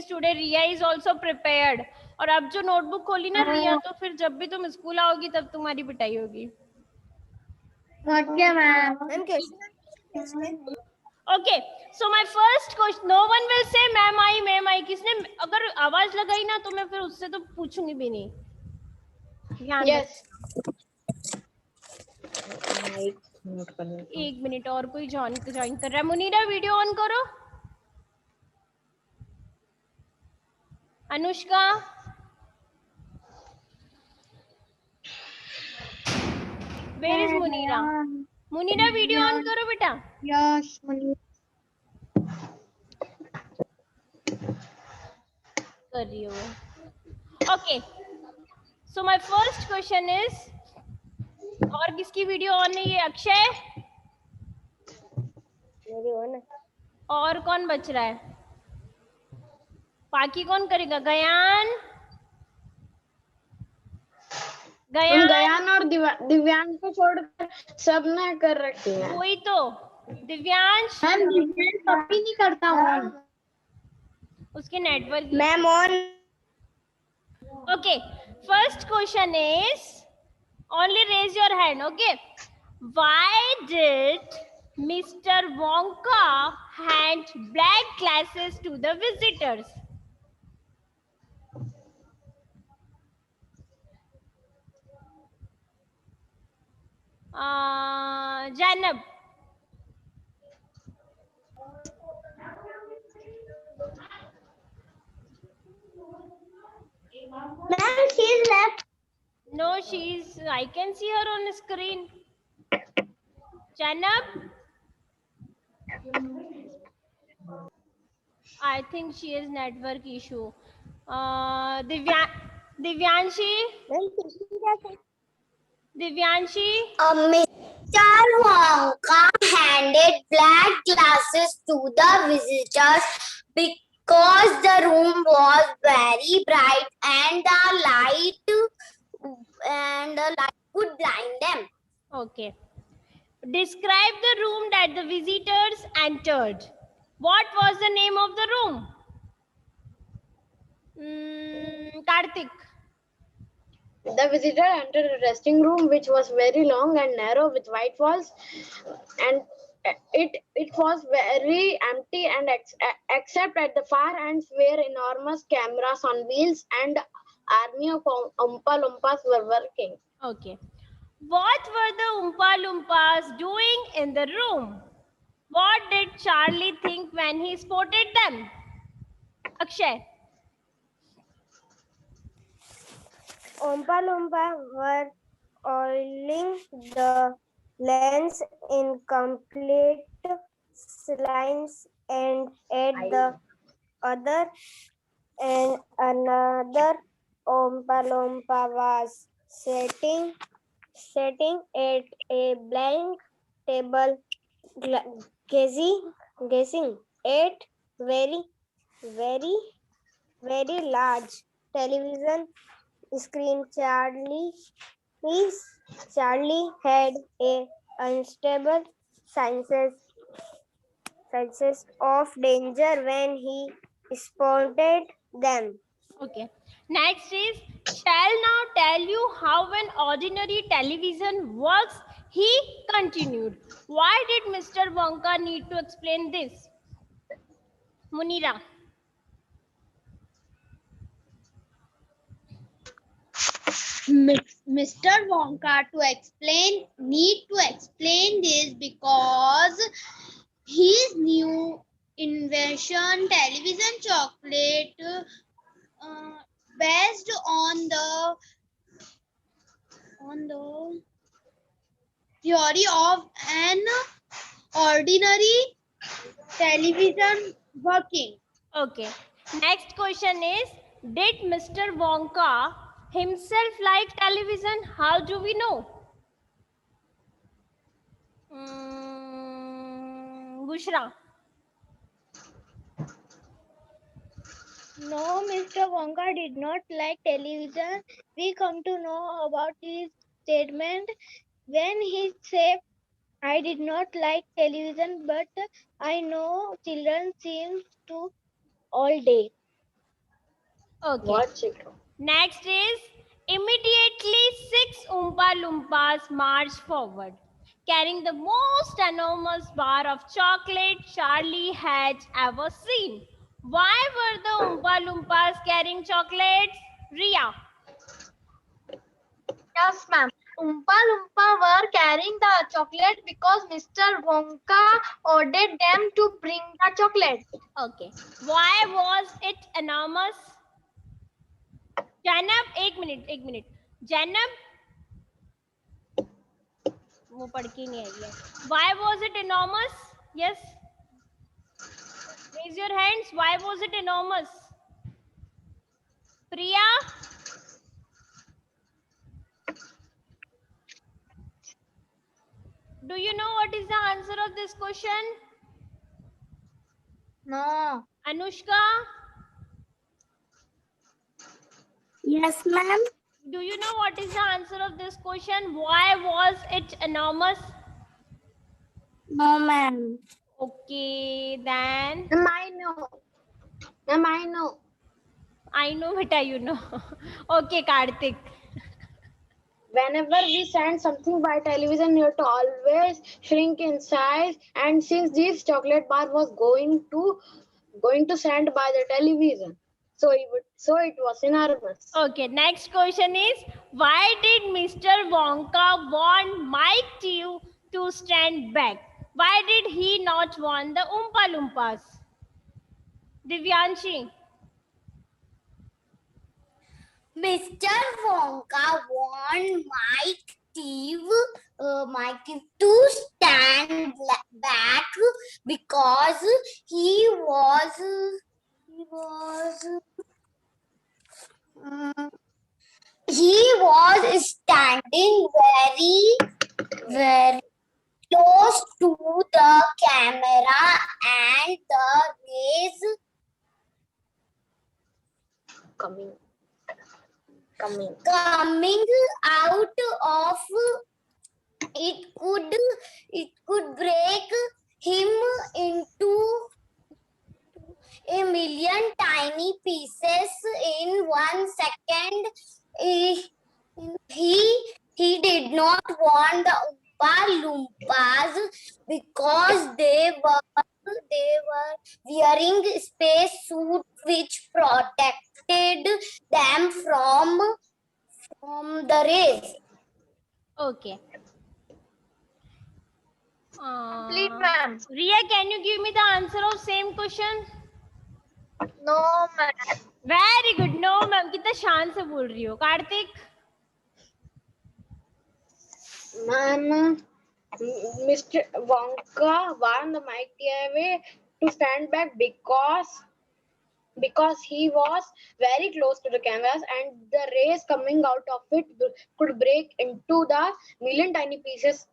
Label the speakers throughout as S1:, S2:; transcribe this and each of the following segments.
S1: Today Riya is also prepared. और अब जो नोटबुक खोली ना रिया, तो फिर जब भी तुम स्कूल आओगी तब तुम्हारी पिटाई होगी।
S2: Okay ma'am.
S1: Okay, so my first question, no one will say ma'am I. किसने अगर आवाज लगाई ना तो मैं फिर उससे तो पूछूंगी भी नहीं। ध्यान
S2: यस।
S1: एक मिनट, और कोई ज्वाइन कर रहा है? मुनीरा वीडियो ऑन करो। Anushka, where is Munira? Munira video on करो बेटा।
S2: यस।
S1: कर रही हो? Okay, so my first question is, और किसकी वीडियो ऑन है? ये अक्षय,
S2: मेरी ऑन है।
S1: और कौन बच रहा है? बाकी कौन करेगा? गयान,
S2: गयान और दिव्यांश को छोड़कर सब ने कर रखी है।
S1: वही तो। दिव्यांश,
S2: मैम दिव्यांश कभी नहीं करता हूँ।
S1: उसके network.
S2: Ma'am on.
S1: Okay, first question is, only raise your hand. Okay, why did Mr. Wonka hand black glasses to the visitors? Janab.
S2: Ma'am she is left.
S1: No, she's. I can see her on the screen. Janab. I think she has network issue. Divyanshi. Divyanshi.
S2: Mr. Wonka handed black glasses to the visitors because the room was very bright and the light would blind them.
S1: Okay. Describe the room that the visitors entered. What was the name of the room? Karthik.
S2: The visitor entered a resting room which was very long and narrow with white walls, and it was very empty and except at the far ends where enormous cameras on wheels and army of Oompa Loompas were working.
S1: Okay. What were the Oompa Loompas doing in the room? What did Charlie think when he spotted them? Akshay.
S3: Oompa Loompa were oiling the lens in complete lines, and at the other and another Oompa Loompa was sitting at a blank table gazing at very large television screen. Charlie had a unstable senses of danger when he spotted them.
S1: Okay. Next is, shall now tell you how an ordinary television works. He continued. Why did Mr. Wonka need to explain this? Munira.
S4: Mr. Wonka need to explain this because his new invention, television chocolate, based on the theory of an ordinary television working.
S1: Okay. Next question is, did Mr. Wonka himself like television? How do we know? Bushra.
S4: No, Mr. Wonka did not like television. We come to know about his statement when he said, I did not like television, but I know children seem to all day.
S1: Okay.
S2: Watch it.
S1: Next is immediately 6 Oompa Loompas marched forward, carrying the most enormous bar of chocolate Charlie had ever seen. Why were the Oompa Loompas carrying chocolates? Ria.
S4: Yes, ma'am. Oompa Loompa were carrying the chocolate because Mr. Wonka ordered them to bring the chocolate.
S1: Okay. Why was it enormous? Janab, एक minute. Janab, वो पढ़ के नहीं आई है. Why was it enormous? Yes. Raise your hands. Why was it enormous? Priya? Do you know what is the answer of this question?
S4: No.
S1: Anushka?
S3: Yes, ma'am.
S1: Do you know what is the answer of this question? Why was it enormous?
S3: No, ma'am.
S1: Okay, then
S2: Ma'am, I know. Ma'am, I know.
S1: I know, beta, you know. Okay, Karthik.
S2: Whenever we send something by television, it always shrink in size. And since this chocolate bar was going to send by the television, so it was enormous.
S1: Okay, next question is, why did Mr. Wonka want Mike Tew to stand back? Why did he not want the Oompa Loompas? Divyanshi.
S3: Mr. Wonka want Mike to stand back because he was standing very close to the camera, and the rays
S2: Coming
S3: out of it could break him into a million tiny pieces in 1 second. He did not want the Oompa Loompas because they were wearing space suits which protected them from the rays.
S1: Okay.
S4: Complete, ma'am.
S1: Ria, can you give me the answer of same question?
S4: No, ma'am.
S1: Very good. No, ma'am. कितना शान से बोल रही हो? Kartik?
S2: Ma'am, Mr. Wonka warned Mike Tew to stand back because he was very close to the cameras and the rays coming out of it could break into the million tiny pieces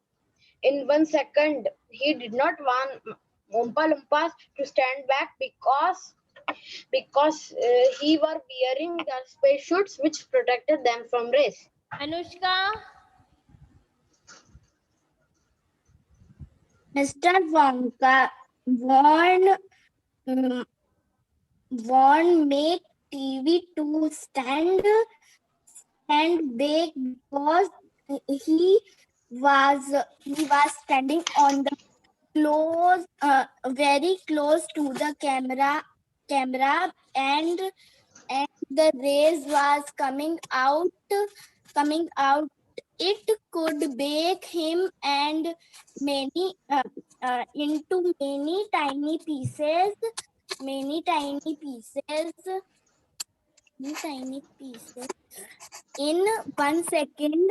S2: in 1 second. He did not want Oompa Loompas to stand back because he were wearing the space suits which protected them from rays.
S1: Anushka?
S3: Mr. Wonka warned make TV to stand back because he was standing on the very close to the camera and the rays was coming out. It could break him and many into many tiny pieces in 1 second.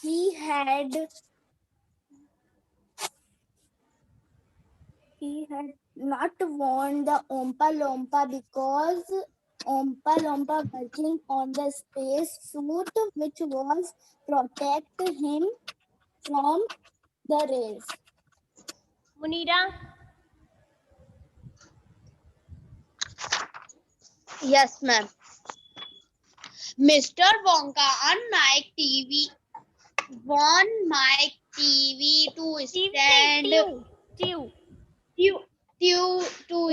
S3: He had not worn the Oompa Loompa because Oompa Loompa working on the space suit which was protect him from the rays.
S1: Munira?
S5: Yes, ma'am. Mr. Wonka and Mike TV want Mike TV to stand.
S1: Tew.
S5: Tew. to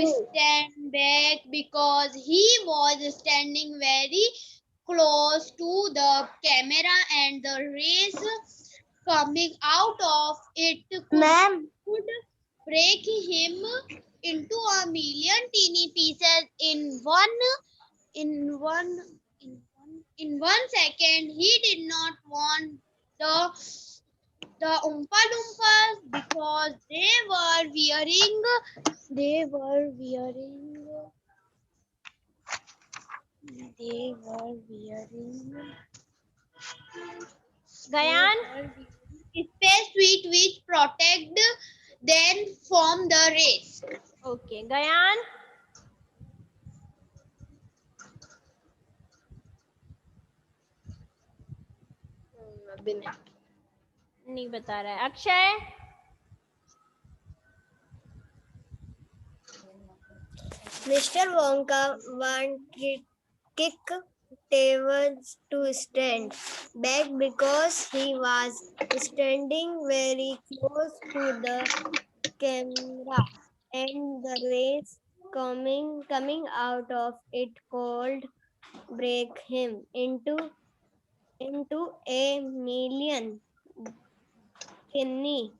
S5: stand back because he was standing very close to the camera and the rays coming out of it could break him into a million teeny pieces in one in 1 second. He did not want the Oompa Loompas because they were wearing
S1: Gayan,
S5: space suit which protect them from the rays.
S1: okay. Gayan,
S2: अभी नहीं.
S1: नहीं बता रहा है. Akshay,
S6: Mr. Wonka wanted kick Tails to stand back because he was standing very close to the camera and the rays coming out of it could break him into a million tiny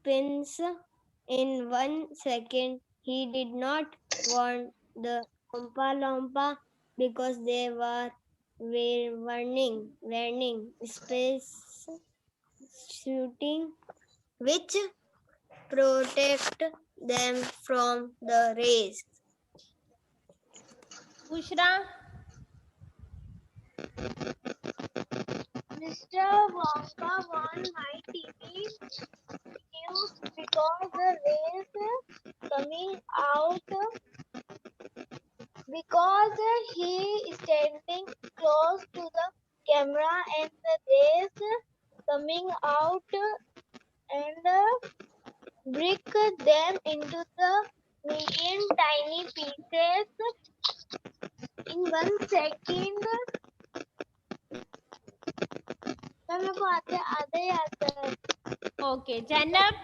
S6: pins in 1 second. He did not want the Oompa Loompa because they were wearing space shooting which protect them from the rays.
S1: Bushra,
S4: Mr. Wonka won my TV news because the rays coming out because he is standing close to the camera and the rays coming out and break them into the million tiny pieces in 1 second. मेरे को आधे ही आता है.
S1: okay. Zainab,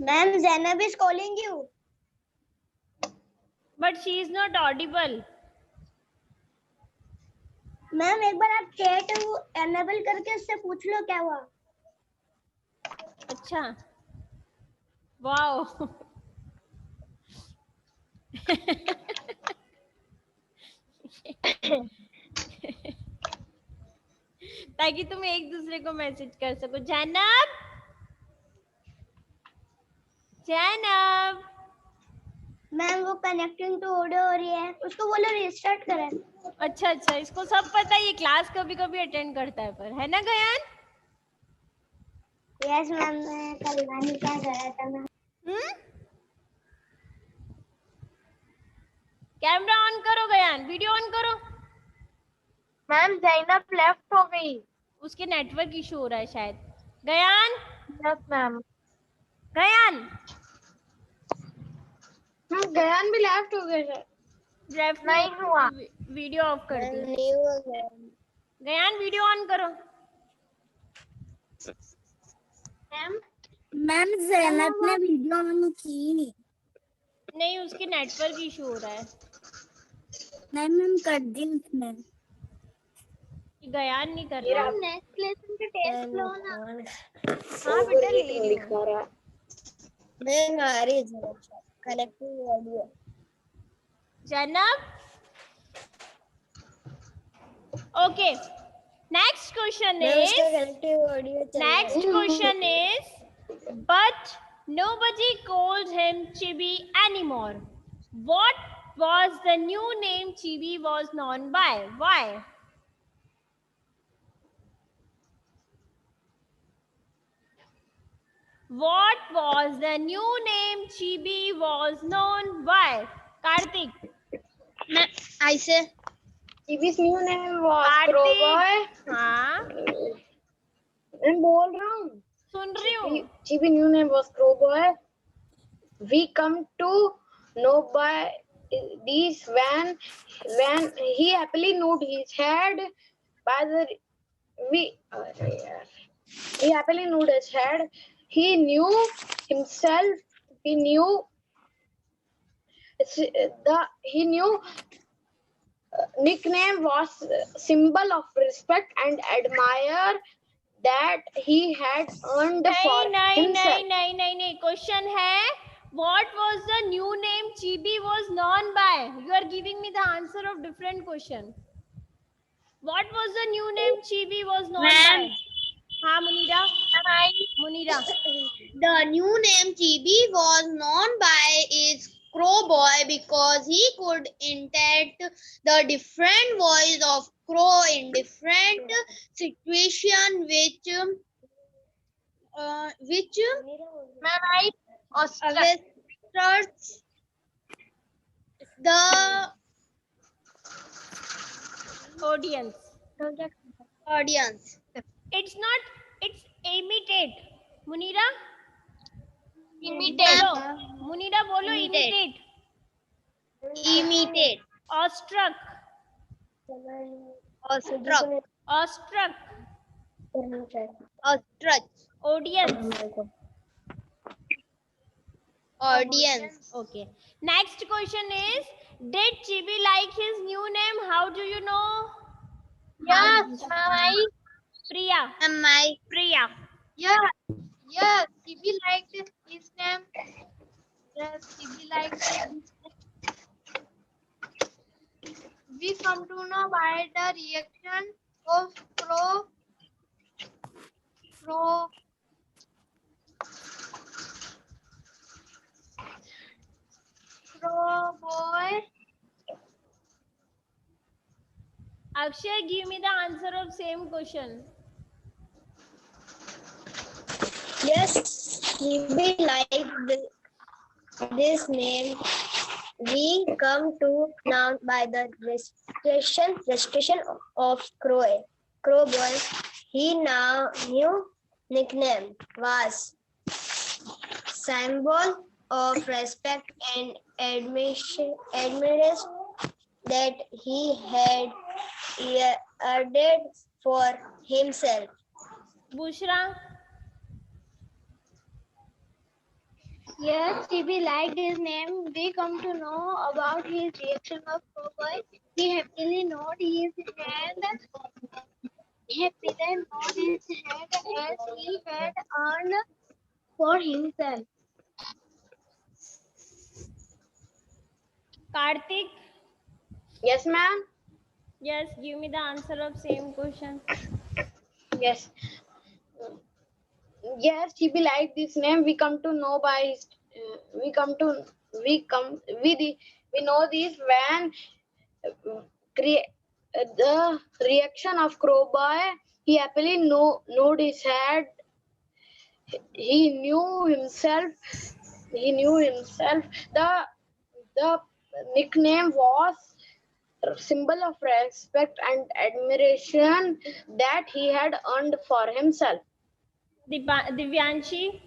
S6: Ma'am, Zainab is calling you.
S1: but she is not audible.
S6: Ma'am एक बार आप chat enable करके उससे पूछ लो क्या हुआ.
S1: अच्छा. Wow. ताकि तुम एक दूसरे को मैसेज कर सको. जैनब, जैनब,
S6: मैम वो कनेक्टिंग टू ऑडियो हो रही है, उसको बोलो रिस्टार्ट करें.
S1: अच्छा अच्छा, इसको सब पता है. ये क्लास कभी कभी अटेंड करता है, पर है ना गयान?
S6: यस मैम, मैं कल नानी क्या गया था मैं.
S1: कैमरा ऑन करो गयान, वीडियो ऑन करो.
S4: मैम जैनब लेफ्ट हो गई.
S1: उसके नेटवर्क इशू हो रहा है शायद. गयान,
S4: यस मैम.
S1: गयान,
S2: गयान भी लेफ्ट हो गया.
S1: लेफ्ट
S4: नहीं हुआ.
S1: वीडियो ऑफ कर दी.
S6: नहीं हो गया.
S1: गयान वीडियो ऑन करो.
S3: मैम ज़ैनब ने वीडियो ऑन की.
S1: नहीं, उसके नेटवर्क इशू हो रहा है.
S3: नहीं मैम कर दी उसने.
S1: गयान नहीं कर रहा.
S4: नेक्स्ट लेसन का टेस्ट लो ना.
S1: हाँ बेटा, ले रही हूँ.
S2: दिखा रहा.
S6: मैं आ रही हूँ connecting audio.
S1: Janab. Okay. Next question is. But nobody calls him Chibi anymore. What was the new name Chibi was known by? Why? What was the new name Chibi was known by? Karthik.
S5: I say
S2: Chibi's new name was
S1: Karthik.
S2: Crowboy.
S1: हाँ,
S2: मैं बोल रहा हूँ.
S1: सुन रही हूँ.
S2: Chibi new name was Crowboy. We come to know by these when he happily moved his head by the he happily moved his head. He knew himself. He knew he knew nickname was symbol of respect and admire that he had earned for himself.
S1: नहीं question है what was the new name Chibi was known by? You are giving me the answer of different question. What was the new name Chibi was known by? हाँ Munira. Munira.
S5: The new name Chibi was known by is Crow Boy because he could imitate the different voice of crow in different situation, which illustrates the
S1: Audience.
S5: audience.
S1: It's not. It's imitate. Munira.
S5: Imitate.
S1: बोलो. Munira बोलो
S5: Imitate.
S1: imitate.
S5: Imitate.
S1: Awestruck.
S5: Awestruck.
S1: Awestruck.
S5: Awestruck.
S1: Audience.
S5: Audience.
S1: Okay. Next question is, did Chibi like his new name? How do you know?
S5: Yes,
S1: Priya.
S5: am I?
S1: Priya.
S5: Yes, Chibi liked his name. Yes, Chibi liked his name. We come to know by the reaction of Crow Boy.
S1: Akshay, give me the answer of same question.
S6: Yes, Chibi liked this name. We come to know by the registration of Crow Boy. He now new nickname was symbol of respect and admiration that he had earned for himself.
S1: Bushra.
S4: Yes, Chibi liked his name. We come to know about his reaction of Crow Boy. He happily nodded his head. As he had earned for himself.
S1: Karthik.
S2: Yes, ma'am.
S1: Yes, give me the answer of same question.
S2: Yes. Yes, Chibi liked this name. We come to know by his, we know this when the reaction of Crow Boy. He happily nodded his head. He knew himself. The nickname was symbol of respect and admiration that he had earned for himself.
S1: Divyanshi.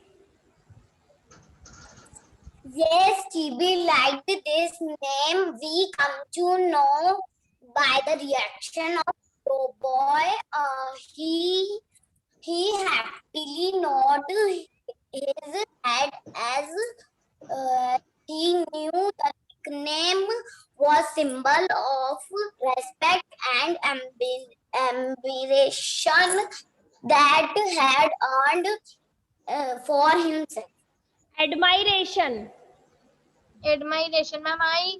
S3: Yes, Chibi liked this name. We come to know by the reaction of Crow Boy. He happily nodded his head as he knew the nickname was symbol of respect and admiration that had earned for himself.
S1: Admiration.
S5: Admiration, ma'am. I.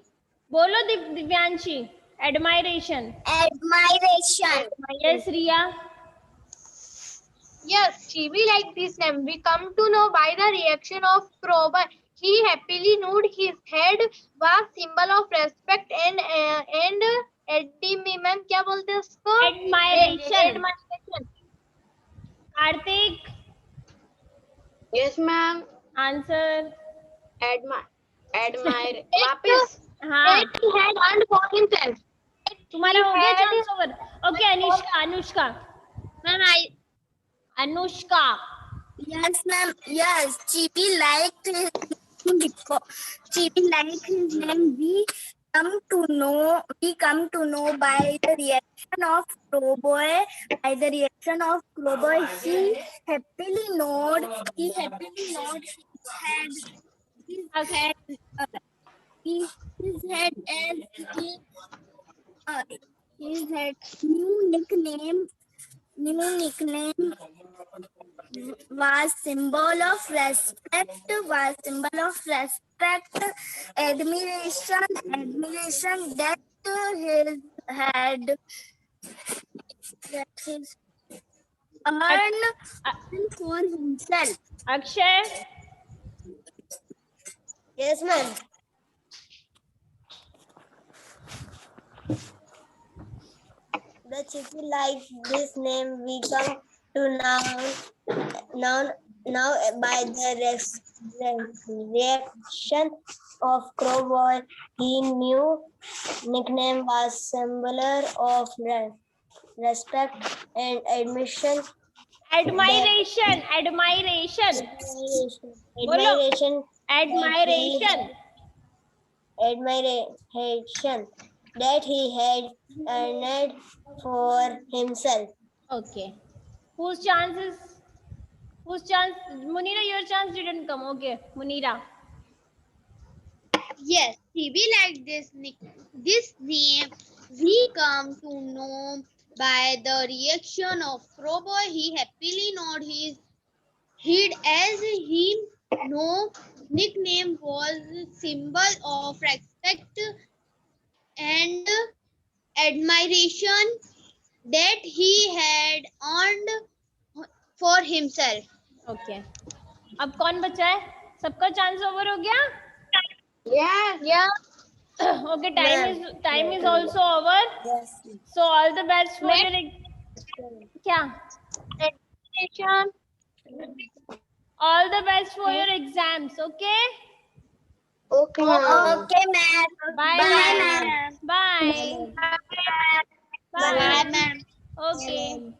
S1: बोलो Divyanshi. Admiration.
S3: Admiration.
S1: Yes, Riya.
S5: Yes, Chibi liked this name. We come to know by the reaction of Crow Boy. He happily nodded his head was symbol of respect and admiration. क्या बोलते हैं उसको?
S1: Admiration.
S5: Admiration.
S1: Karthik.
S2: Yes, ma'am.
S1: Answer.
S2: Admire. वापस.
S1: हाँ.
S5: That he had earned for himself.
S1: तुम्हारा हो गया chance over. Okay, Anushka.
S5: Ma'am, I.
S1: Anushka.
S3: Yes, ma'am. Yes, Chibi liked cheating like his name. We come to know by the reaction of Crowboy. By the reaction of Crowboy, he happily nod his head as he uh, his head new nickname was symbol of respect, admiration that his had that his earned for himself.
S1: Akshay,
S6: Yes, ma'am. The chicken like this name we come to now by the reaction of Crowboy. He knew nickname was symbol of respect and admiration.
S1: admiration. Bolo.
S6: Admiration that he had earned for himself.
S1: Okay. Whose chance? Munira, your chance didn't come. Okay, Munira.
S5: Yes, TB like this name we come to know by the reaction of Crowboy. He happily nodded his head as he know nickname was symbol of respect and admiration that he had earned for himself.
S1: Okay. अब कौन बचा है? सबका chance over हो गया?
S2: Yeah.
S1: Okay, time is also over.
S6: Yes.
S1: So all the best for your क्या? All the best for your exams. Okay.
S2: Okay, ma'am.
S3: Okay, ma'am.
S1: Bye.
S3: Bye,
S1: Bye. Bye.
S5: Bye,
S1: Bye.
S5: ma'am.
S1: Okay.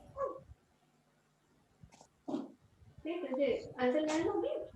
S7: Uncle